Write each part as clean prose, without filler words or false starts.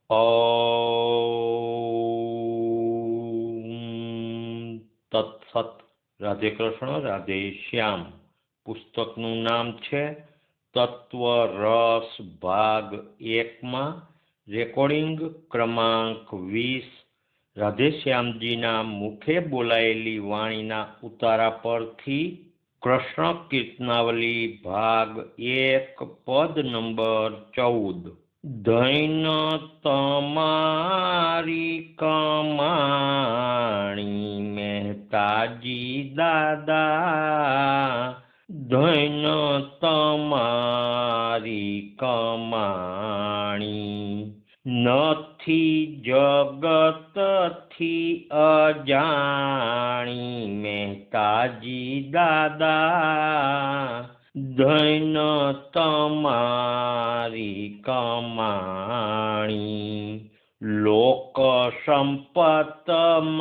ઓમ તત્સત. રાધે કૃષ્ણ, રાધે શ્યામ. પુસ્તકનું નામ છે તત્વ રસ ભાગ 1માં, રેકોર્ડિંગ ક્રમાંક 20. રાધેશ્યામજીના મુખે બોલાયેલી વાણીના ઉતારા પરથી કૃષ્ણ કીર્તનાવલી ભાગ 1 પદ નંબર 14. ધૈન તમારી કમાણી મહેતાજી દાદા, ધૈન તમારી કમાણી નથી જગતથી અજાણી મહેતાજી દાદા, ધૈન તમારી કમાણી લોક સંપતમાં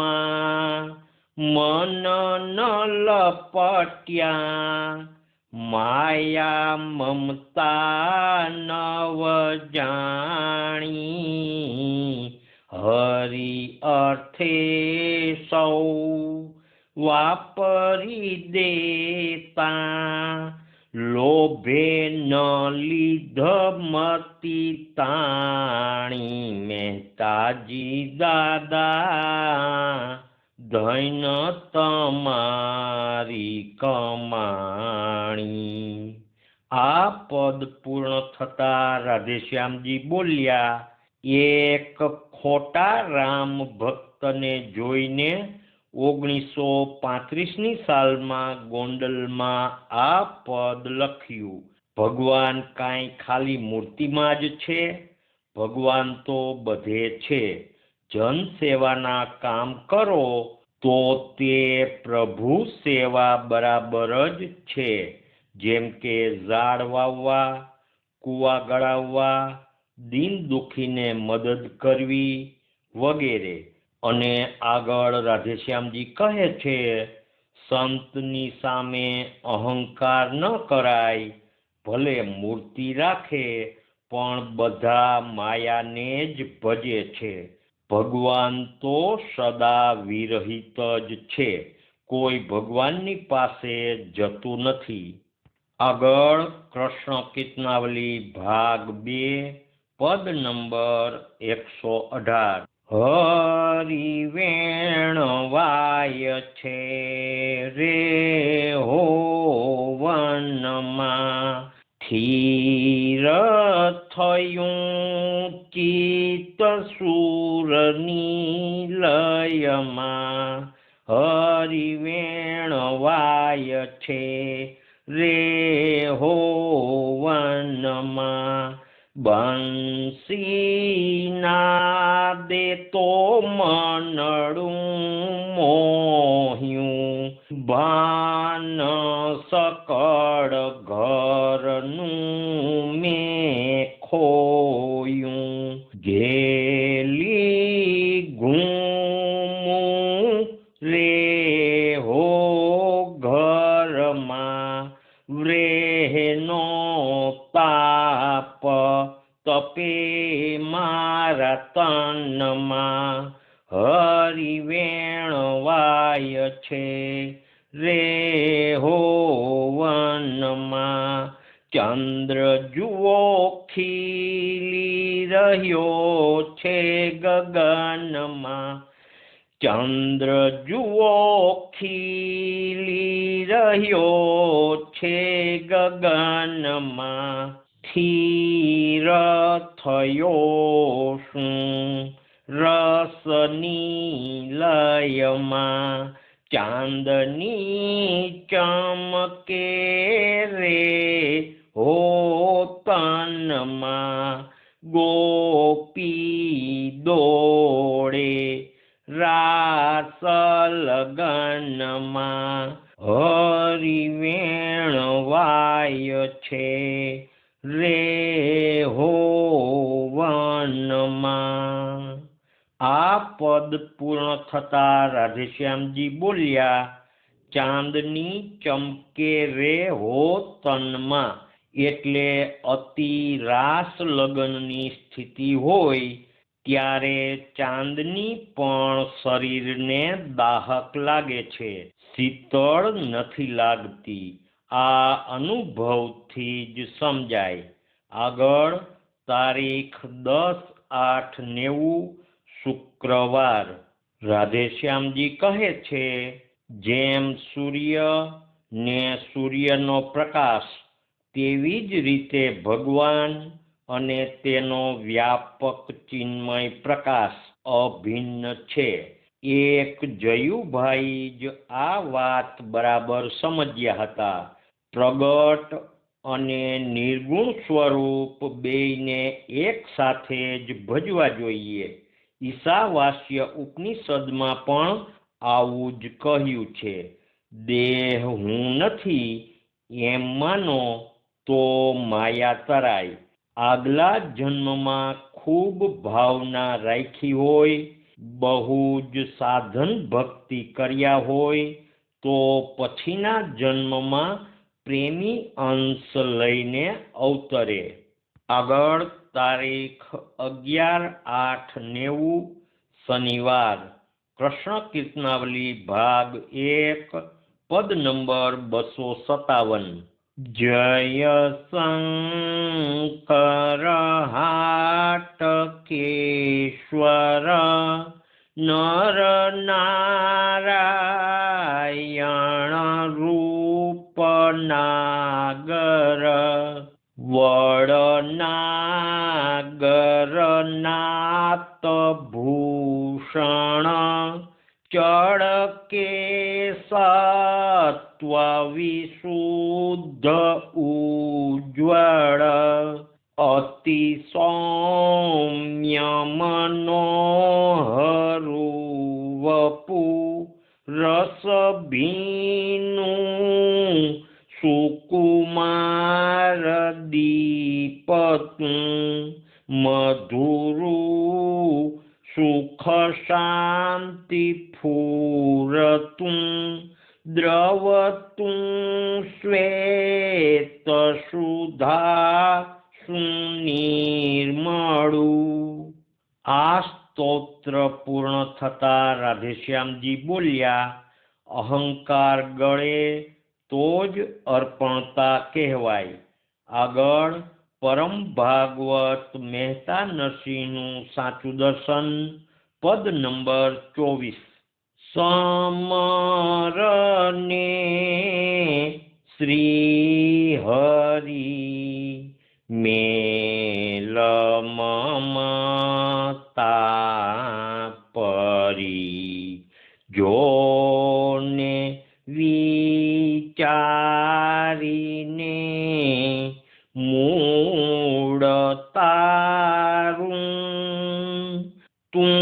મન ન લપટ્યા, માયા મમતા નવ જાણી, હરિ અર્થે સૌ વાપરી દેતા, લોભે ન લીધ મતી તાણી મહેતાજી દાદા, ધૈન તમારી કમાણી. આ પદ પૂર્ણ થતા રાધેશ્યામજી બોલ્યા, એક ખોટા રામ ભક્તને જોઈને 1935ની સાલમાં ગોંડલમાં આ પદ લખ્યું. ભગવાન કાંઈ ખાલી મૂર્તિમાં જ છે? ભગવાન તો બધે છે. જનસેવાના કામ કરો તો તે પ્રભુ સેવા બરાબર જ છે. જેમ કે ઝાડ વાવવા, કૂવા ગળાવવા, દીન દુખીને મદદ કરવી વગેરે. અને આગળ રાધેશ્યામજી કહે છે, સંતની સામે અહંકાર ન કરાય. ભલે મૂર્તિ રાખે પણ બધા માયાને જ ભજે છે. ભગવાન તો સદા વિરહિત જ છે, કોઈ ભગવાનની પાસે જતું નથી. આગળ કૃષ્ણ કીર્તનાવલી ભાગ 2 પદ નંબર 118. હરિ વેણવાય છે રે હો વનમાં, સ્થિર થયું ચિત્ત સુરની લયમાં, હરિ વેણવાય છે રે હો વનમાં, બંસી નાદે તો મનડું મોહ્યું, ભાન સકળ ઘરનું મેં ખોયું, ઘેલી ઘૂમું રે હો ઘરમાં, વ્રેહનો તાપ તપે મારા તનમાં, હરિ વેણવાય છે રે હો વનમાં, ચંદ્ર જુઓ ખીલી રહ્યો છે ગગનમાં, ચંદ્ર જુઓ ખીલી રહ્યો છે ગગનમાં, સ્થિર થયો શું રસની લયમાં, ચાંદની ચમકે રે હો તનમાં, ગોપી દોડે રાસ લગનમાં, હરિ વેણવાય છે રે હો વનમાં. આ પદ પૂર્ણ થતા રાધેશ્યામજી બોલ્યા, ચાંદની ચમકે રે હો તનમાં એટલે અતિ રાસ લગ્નની સ્થિતિ હોય ત્યારે ચાંદની પણ શરીરને દાહક લાગે છે, શીતળ નથી લાગતી. આ અનુભવથી જ સમજાય. આગળ તારીખ 10/8/90 શુક્રવાર. રાધેશ્યામજી કહે છે, જેમ સૂર્ય ને સૂર્યનો પ્રકાશ, તેવી જ રીતે ભગવાન અને તેનો વ્યાપક ચિન્મય પ્રકાશ અભિન્ન છે. એક જયુભાઈ જ આ વાત બરાબર સમજ્યા હતા. પ્રગટ અને નિર્ગુણ સ્વરૂપ બેયને એક સાથે જ ભજવા જોઈએ. ઈશાવાસ્ય ઉપનિષદમાં પણ આવું જ કહ્યું છે. દેહ હું નથી એમ માનો તો માયા તરાય. આગલા જન્મમાં ખૂબ ભાવના રાખી હોય, બહુ જ સાધન ભક્તિ કર્યા હોય તો પછીના જન્મમાં પ્રેમી અંશ લઈને અવતરે. આગળ તારીખ 11/8/90 શનિવાર. કૃષ્ણ કીર્તનાવલી ભાગ 1 પદ નંબર 257. જય શંકર હાટકેશ્વર નર નારાયણ રૂપનાગર વડનાગર નાત ભૂષણ ચળકે સત્વ વિશુદ્ધ ઉજ્જવળ અતિ સૌમ્ય મનોહરુ વપુ રસ ભીનું સુકુમાર દીપતું મધુરુ સુખ શાંતિ ફૂરતું દ્રવતું શ્વેત સુધા સુનિર્મળું. આ સ્તોત્ર પૂર્ણ થતા રાધેશ્યામજી બોલ્યા, અહંકાર ગળે તો જ અર્પણતા કહેવાય. આગળ પરમ ભાગવત મહેતા નરસિંહનું સાચું દર્શન પદ નંબર 24. સમરને શ્રી હરિ મેલ મમતા પરી જોને વિચારીને મૂળ તારું તું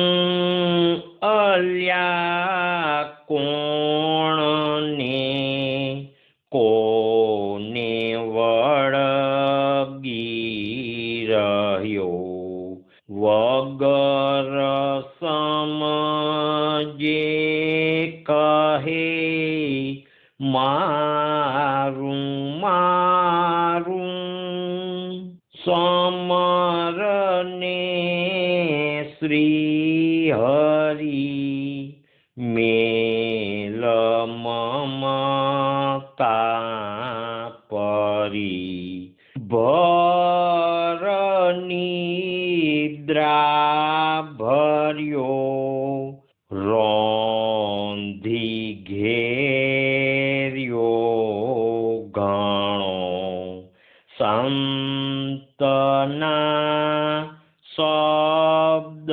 અલ્યા કોણને કોને વળગી રહ્યો વગર સમજે કહે મારું મારું. સમરને શ્રી હરિ મેલ મમતા પરી ભર નિદ્રા ભર્યો રોંધી ઘેર્યો ઘણો સંતના શબ્દ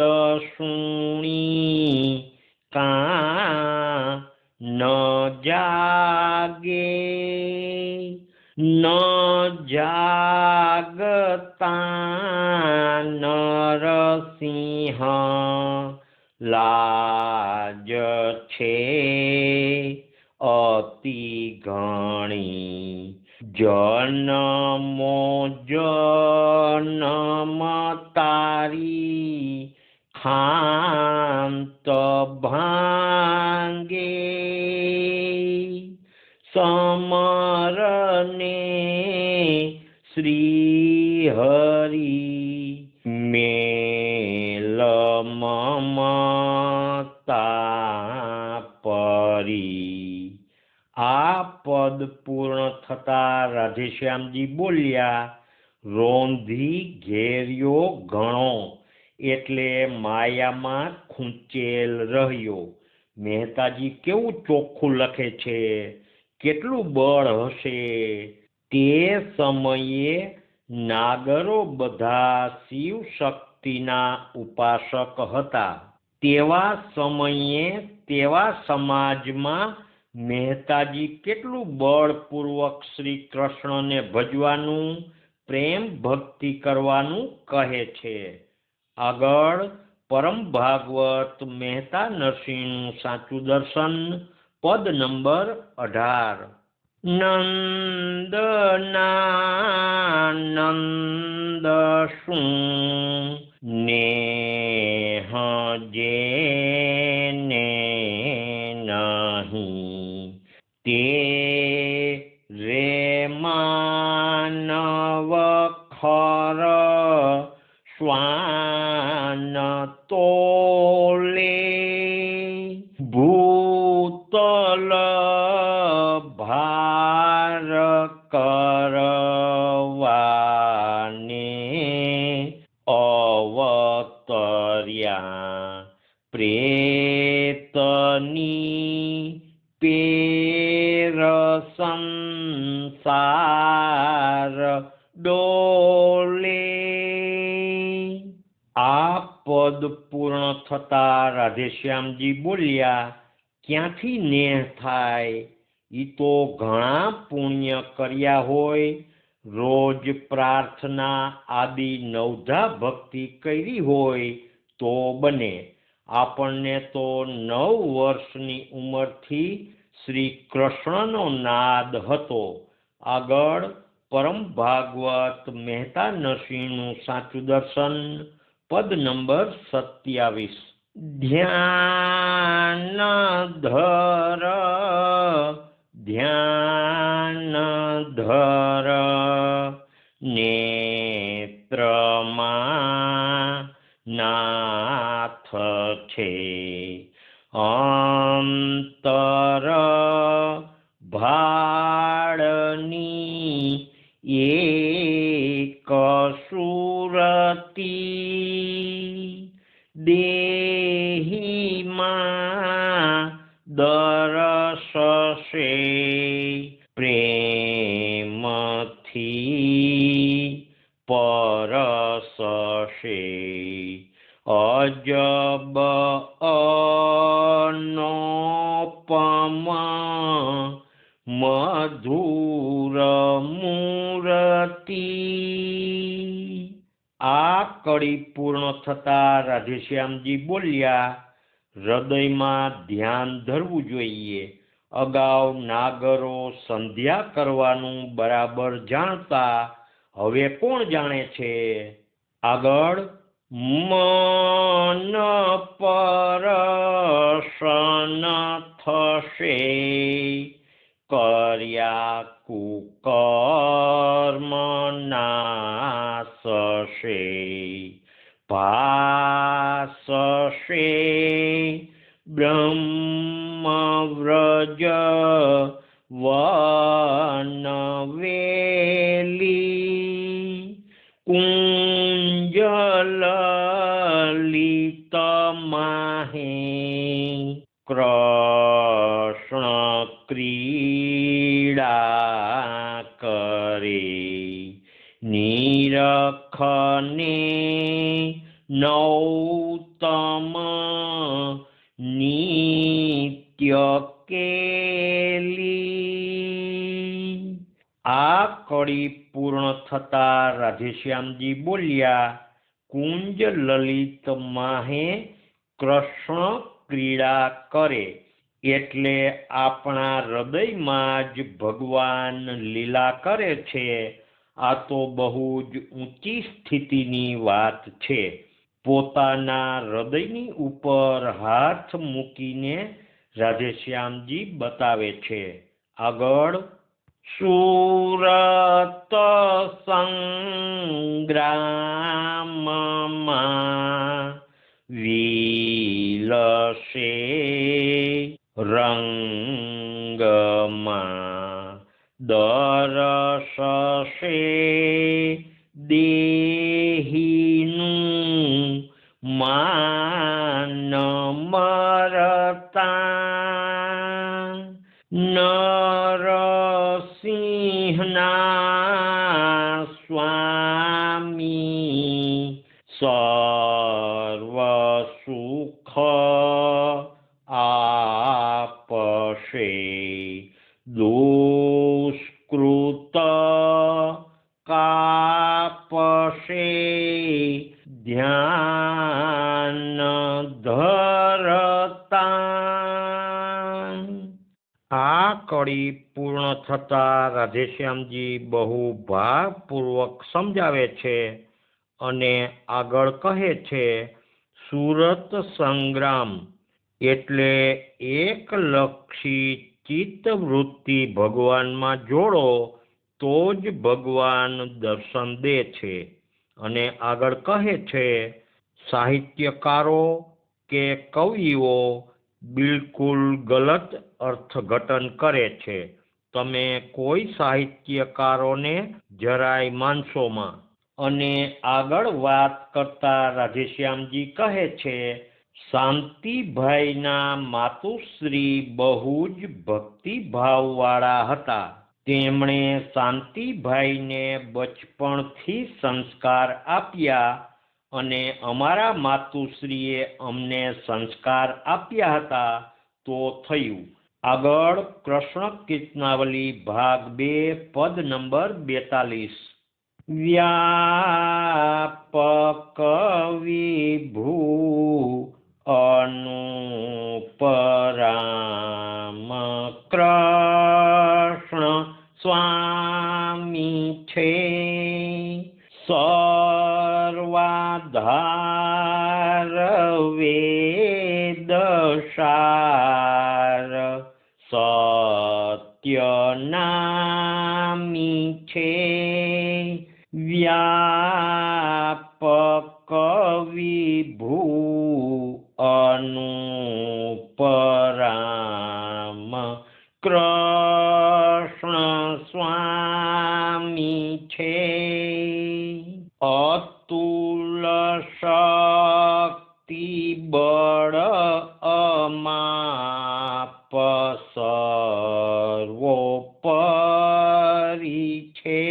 સુણી કા ન જાગે ન જાગતા નરસિંહ લાજ છે અતિ ઘણી જન્મો જન્મ તારી ખાંત ભાંગે સમરને શ્રી હરિ મેલ આ પદ પૂર્ણ થતા રાધેશ્યામજી બોલ્યા, રોંધી ઘેર્યો ઘણો એટલે માયામાં ખૂંચેલ રહ્યો. મહેતાજી કેવું ચોખ્ખું લખે છે, કેટલું બળ હશે. તે સમયે નાગરો બધા શિવ શક્તિના ઉપાસક હતા. તેવા સમયે તેવા સમાજમાં મહેતાજી કેટલું બળપૂર્વક શ્રી કૃષ્ણને ભજવાનું, પ્રેમ ભક્તિ કરવાનું કહે છે. આગળ પરમ ભાગવત મહેતા નરસિંહનું સાચું દર્શન, પદ નંબર 18. નંદનાનંદ શું નેહ જેને નહીં, તે રે માનવ ખર શ્વાન તોલે. ભૂતલ ભાર કરવાને અવતર્યા, પ્રેતની પેર સંસાર ડોલે. આ પદ પૂર્ણ થતા રાધેશ્યામજી બોલ્યા, ક્યાંથી નેહ થાય? ઈ તો ઘણા પુણ્ય કર્યા હોય, રોજ પ્રાર્થના આદિ નવધા ભક્તિ કરી હોય તો બને. આપણને તો 9 વર્ષની ઉંમરથી શ્રી કૃષ્ણનો નાદ હતો. આગળ પરમ ભાગવત મહેતા નરસિંહનું સાચું દર્શન, પદ નંબર 27. ધ્યાન ધર ધ્યાન ધર નેત્રમાં નાથ છે, અંતર ભાળની એક સુરતી. દેહીમાં દરસશે પ્રેમથી પરસશે. અજબ અનોપમ મધુર મૂર્તિ. આ કડી પૂર્ણ થતા રાધેશ્યામજી બોલ્યા, હૃદયમાં ધ્યાન ધરવું જોઈએ. અગાઉ નાગરો સંધ્યા કરવાનું બરાબર જાણતા, હવે કોણ જાણે છે? આગળ મન પરસન થશે, કર્યા કુકર્મ નાશશે. ભાસશે બ્રહ્મ વ્રજ વનવેલી. કુંજ લલિત માહે કૃષ્ણ ક્રીડા કરે. નીરખને નૌતમ નિત્ય કેલી. આ કડી પૂર્ણ થતા રાધેશ્યામજી બોલ્યા, કુંજ લલિત માહે કૃષ્ણ ક્રીડા કરે એટલે આપણા હૃદયમાં જ ભગવાન લીલા કરે છે. આ તો બહુ જ ઊંચી સ્થિતિની વાત છે. પોતાના હૃદયની ઉપર હાથ મૂકીને રાધેશ્યામજી બતાવે છે. આગળ સુરત સંગ્રામમાં વિલસે રંગમાં દરસશે દેહીનું માન મરતા નરસિંહના સ્વામી સર્વ સુખ આપશે દુષ્કૃત કાપશે ધ્યાન ધરતા આ કડી પૂર્ણ થતા રાધેશ્યામજી બહુ ભાવપૂર્વક સમજાવે છે અને આગળ કહે છે સુરત સંગ્રામ એટલે એકલક્ષી ચિત્તવૃત્તિ ભગવાનમાં જોડો તો જ ભગવાન દર્શન દે છે અને આગળ કહે છે સાહિત્યકારો કે કવિઓ બિલકુલ ગલત અર્થઘટન કરે છે. તમે કોઈ સાહિત્યકારોને જરાય માનશોમાં. અને આગળ વાત કરતા રાધેશ્યામજી કહે છે શાંતિભાઈના માતુશ્રી બહુ જ ભક્તિભાવવાળા હતા. તેમણે શાંતિભાઈને બચપણથી સંસ્કાર આપ્યા અને અમારા માતુશ્રીએ અમને સંસ્કાર આપ્યા હતા તો થયું. આગળ કૃષ્ણ કીર્તનાવલી ભાગ 2 પદ નંબર 42. વ્યાપક વિભૂ અનુપરામ કૃષ્ણ સ્વામી છે સર્વાધાર વેદસાર સત્યનામી છે વ્યાપક વિભૂ અનુપરામ કૃષ્ણ સ્વામી છે અતુલ શક્તિ બળ અમાપ સર્વોપરી છે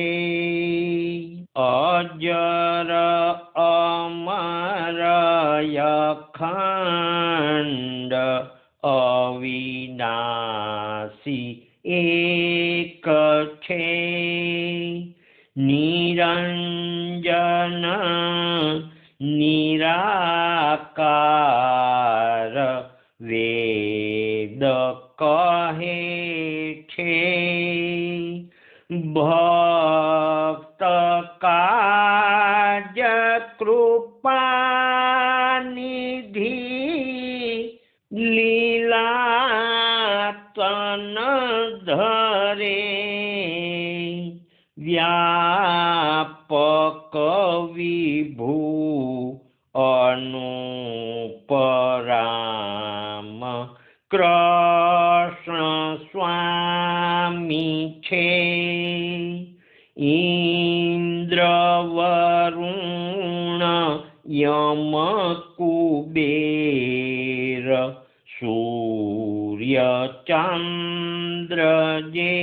અજર અમર અખંડ અવિનાશી એક છે નિરંજન નિરાકાર વેદ કહે છે ભક્ત કાજ કૃપાનિધિ લીલા તન ધરે વ્યાપક વિભૂ અનુપરામ કૃષ્ણ સ્વામી છે ઇન્દ્ર વરુણ યમ કુબેર સૂર્ય ચંદ્ર જે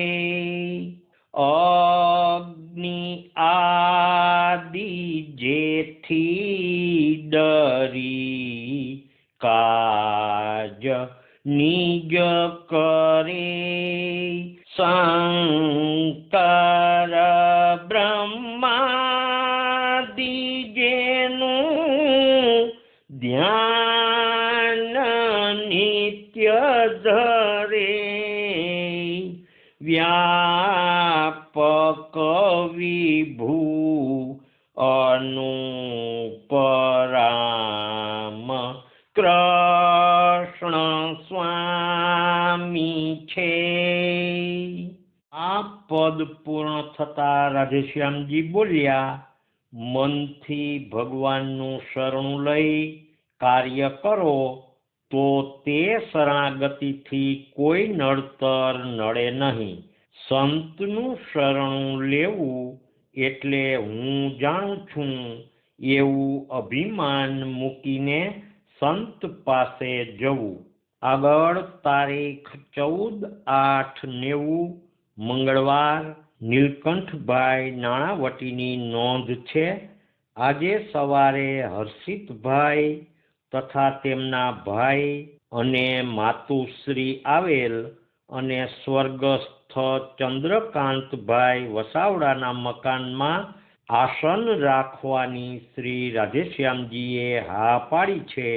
અગ્નિ આદિ જેથી ડરી કાજ નિજ કરે શંકર બ્રહ્માદિ જેનું ધ્યાન નિત્ય ધરે વ્યાપક વિભૂ અનુપરામ કૃષ્ણ સ્વામી છે. આ પદ પૂર્ણ થતા રાધેશ્યામજી બોલ્યા મનથી ભગવાનનું શરણું લઈ કાર્ય કરો તો તે શરણાગતિથી કોઈ નડતર નડે નહીં. સંતનું શરણું લેવું એટલે હું જાણું છું એવું અભિમાન મૂકીને સંત પાસે જવું. આગળ તારીખ 14/8/90 મંગળવાર નીલકંઠભાઈ નાણાવટીની નોંધ છે. આજે સવારે હર્ષિતભાઈ તથા તેમના ભાઈ અને માતુશ્રી આવેલ અને સ્વર્ગસ્થ ચંદ્રકાંતભાઈ વસાવડાના મકાનમાં આસન રાખવાની શ્રી રાધેશ્યામજીએ હા પાડી છે.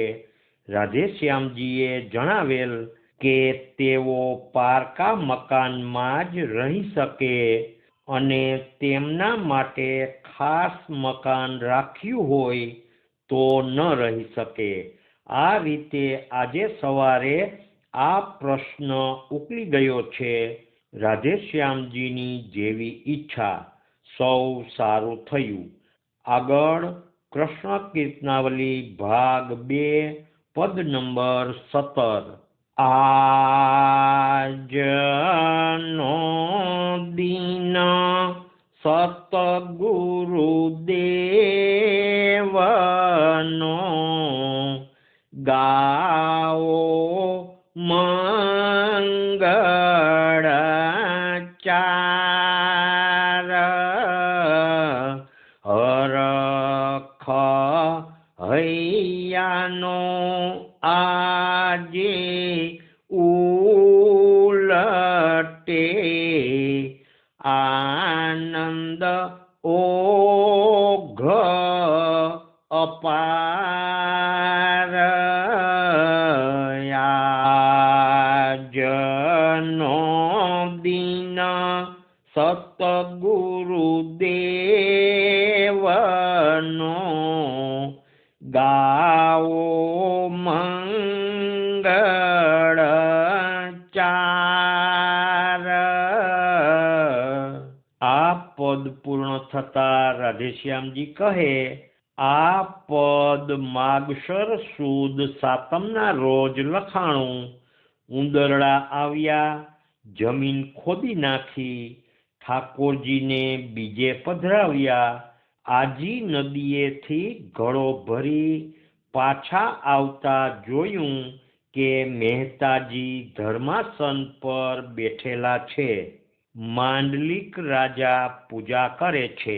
રાધેશ્યામજીએ જણાવેલ કે તેઓ પારકા મકાનમાં જ રહી શકે અને તેમના માટે ખાસ મકાન રાખ્યું હોય તો ન રહી શકે. આ રીતે આજે સવારે આ પ્રશ્ન ઉકલી ગયો છે. રાધેશ્યામજીની જેવી ઈચ્છા. સૌ સારું થયું. આગળ કૃષ્ણ કીર્તનાવલી ભાગ 2 પદ નંબર 17. આજનો દિન સતગુરુદેવનો ગાઓ મંગળાચાર હરખ હૈયાનો આજે ઉલટે આનંદ ઓઘ અપાર આજનો દિન સતગુરુદેવનો ગાઓ મંગળાચાર. આ પદ પૂર્ણ થતા રાધેશ્યામજી કહે, આ પદ માગશર સુદ સાતમના રોજ લખાણું. ઉંદરડા આવ્યા, જમીન ખોદી નાખી, ઠાકોરજીને બીજે પધરાવ્યા. આજી નદીએથી ઘડો ભરી પાછા આવતા જોયું કે મહેતાજી ધર્માસન પર બેઠેલા છે. માંડલિક રાજા પૂજા કરે છે.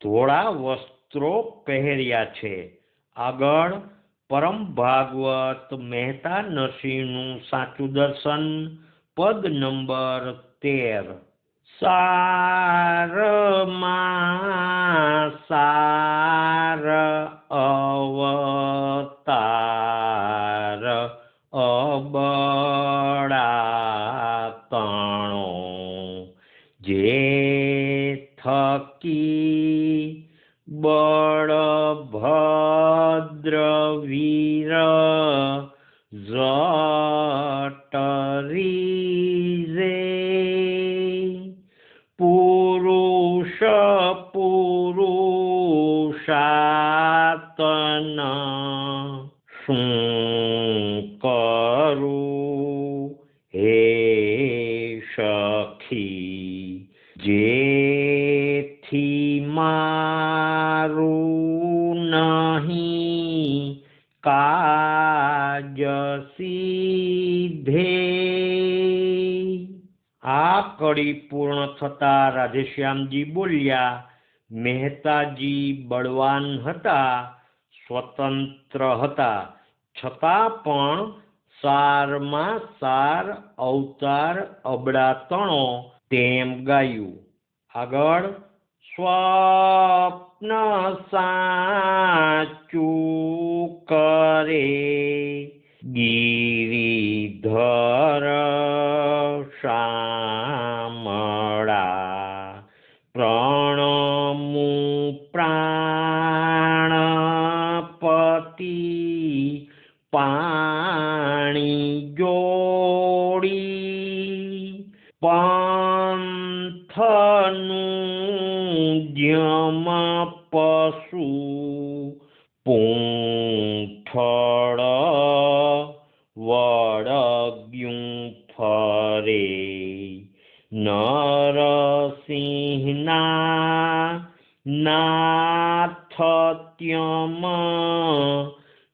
ધોળા વસ્ત્રો પહેર્યા છે. આગળ પરમ ભાગવત મહેતા નરસિંહનું સાચું દર્શન પદ નંબર 13. સારમાં સાર અવતાર અબળા તણો જે થકી બળભદ્ર વીર જટરી રે પુરુષ પુરુષાતન શું કરું હે સખી જેથી મારું નહીં કાજ સીધે. આ કડી પૂર્ણ થતા રાધેશ્યામજી બોલ્યા, મહેતાજી બળવાન હતા, સ્વતંત્ર હતા, છતાં પણ સારમાં સાર અવતાર અબળા તણો તેમ ગાયું. આગળ સ્વપ્ન સાચું કરે ગિરિધર શામળા પ્રણમુ પ્રાણપતિ પાણી જોડી પંથનું જમ પશુ પૂંઠળ વળગ્યું ફરે નર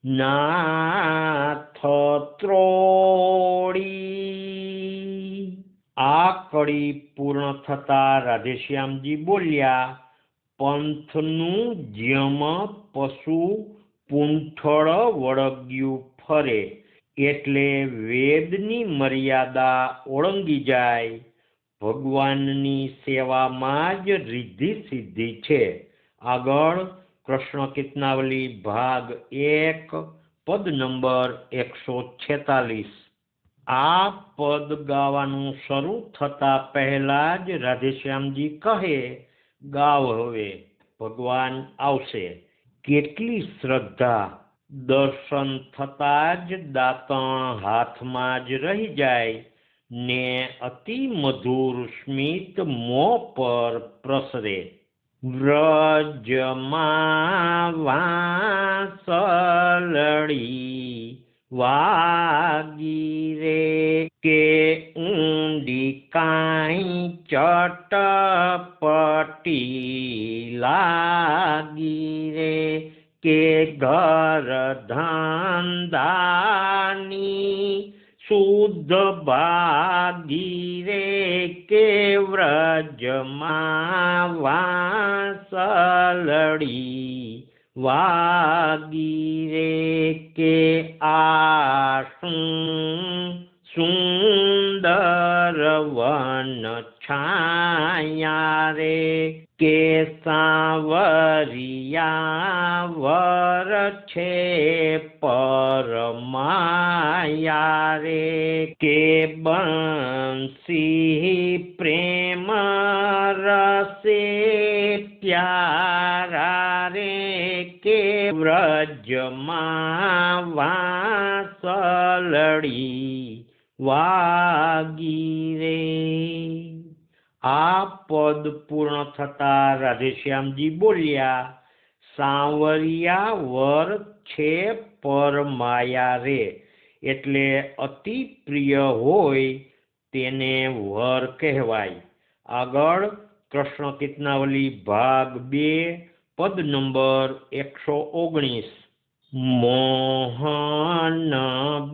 નાથ ત્રોડી। આ કડી પૂર્ણ થતા રાધેશ્યામજી બોલ્યા, પંથનું જેમ પશુ પૂંઠળ વળગ્યું ફરે એટલે વેદની મર્યાદા ઓળંગી જાય। ભગવાનની સેવામાં જ રિદ્ધિ સિદ્ધિ છે। આગળ કૃષ્ણ કીર્તનાવલી ભાગ 1 પદ નંબર 146। આ પદ ગાવાનું શરૂ થતા પહેલા જ રાધેશ્યામજી કહે, ગાવ હવે, ભગવાન આવશે। કેટલી શ્રદ્ધા! દર્શન થતા જ દાંતણ હાથમાં જ રહી જાય ને અતિ મધુર સ્મિત મોં પર પ્રસરે। વ્રજમાં વાંસળી વાગી રે કે ઊંડી કાંઈ ચટપટી લાગી રે કે ઘર ધંધાની શુદ્ધ ભાગી રે કે વ્રજમાં વાંસળી વાગી રે કે આ સુંદર વન છાયા રે કે સાવરિયા વર છે પરમાયા રે કે બંસી પ્રેમ રસે પ્યારા રે કે વ્રજમાં વાંસળી વાગી રે। આ પદ પૂર્ણ થતા રાધેશ્યામજી બોલ્યા, સાંવરિયા વર છે પરમાયા રે એટલે અતિ પ્રિય હોય તેને વર કહેવાય। આગળ કૃષ્ણ કીર્તનાવલી ભાગ 2 પદ નંબર 119। મોહન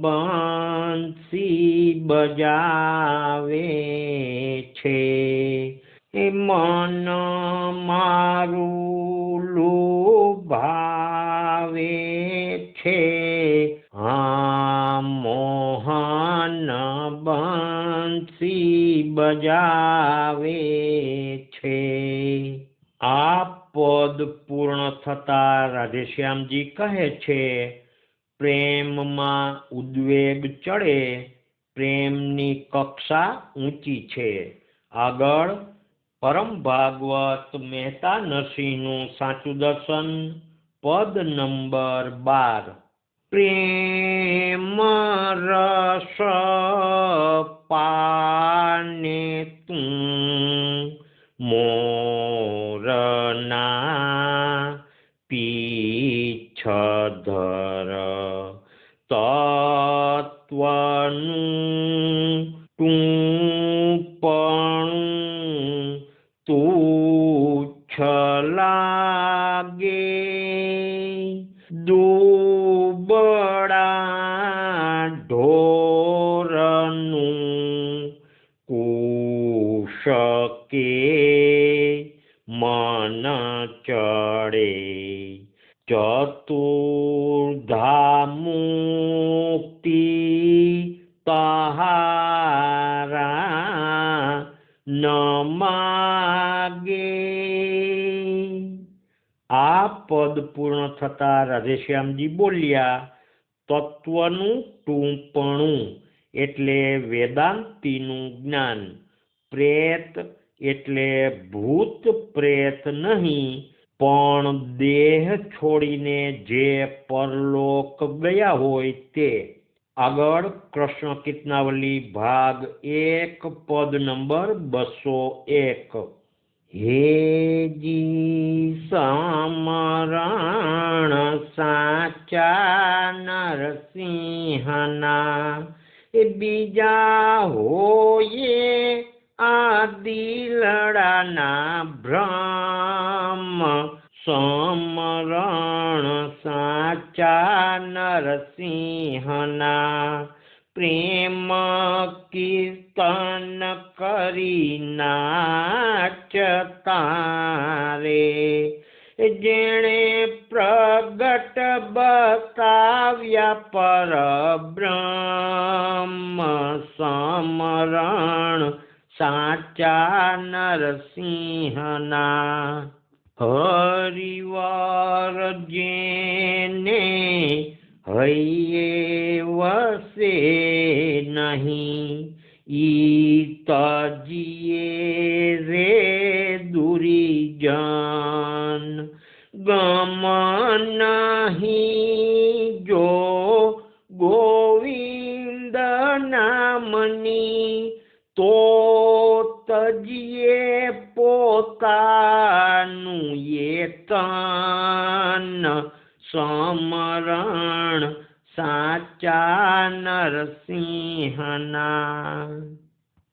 બંસી બજાવે છે એ મન મારું લુભાવે છે। હા મોહન બંસી બજાવે છે। આ પદ પૂર્ણ થતા રાધેશ્યામજી કહે છે, પ્રેમમાં ઉદ્વેગ ચડે, પ્રેમની કક્ષા ઊંચી છે। આગળ પરમ ભાગવત મહેતા નરસિંહનું સાચું દર્શન પદ નંબર 12। પ્રેમ રસ પાને તું મોરના પીછધર તત્વનું ટૂંપણું તુચ્છ લાગે। દુબળા ઢોરનું કુશકે મન ચડે। ચતુર્ધા મુક્તિ તહારા ન માગે। આ પદ પૂર્ણ થતા રાધેશ્યામજી બોલ્યા, તત્વનું ટૂંપણું એટલે વેદાંતિનું જ્ઞાન। પ્રેત એટલે ભૂત પ્રેત નહીં પણ દેહ છોડીને જે પરલોક ગયા હોય તે। આગળ કૃષ્ણ કીર્તનાવલી ભાગ 1 પદ નંબર 201। હેજી સમરણ સાચા નરસિંહના એ બીજા હોયે આ દિલડાના ભ્રમ સમરણ સાચા નરસિંહના પ્રેમ કીર્તન કરી નાચતા રે જેણે પ્રગટ બતાવ્યા પરબ્રહ્મ સમરણ સાચા નરસિંહના હરિવાર જેને હૈયે વસે નહીં ઈ તજીએ રે દુરીજન ગમ નહીં જો ગોવિંદ નામની તો તજીએ પોતાનું તન સમરણ સાચા નરસિંહના।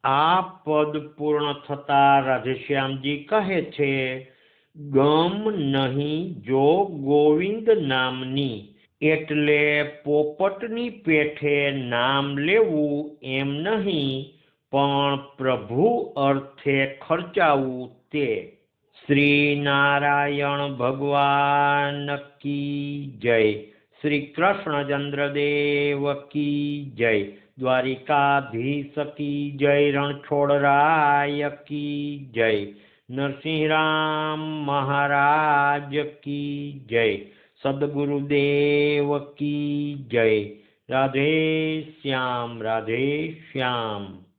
આ પદ પૂર્ણ થતા રાધેશ્યામજી કહે છે, ગમ નહીં જો ગોવિંદ નામની, એટલે પોપટની પેઠે નામ લેવું એમ નહીં, પણ પ્રભુ અર્થે ખર્ચાવું તે। શ્રી નારાયણ ભગવાન કી જય। શ્રી કૃષ્ણચંદ્ર દેવ કી જય। દ્વારિકાધીશ કી જય। રણછોડરાય કી જય। નરસિંહ રામ મહારાજ કી જય। સદગુરુદેવ કી જય। રાધે શ્યામ, રાધે શ્યામ।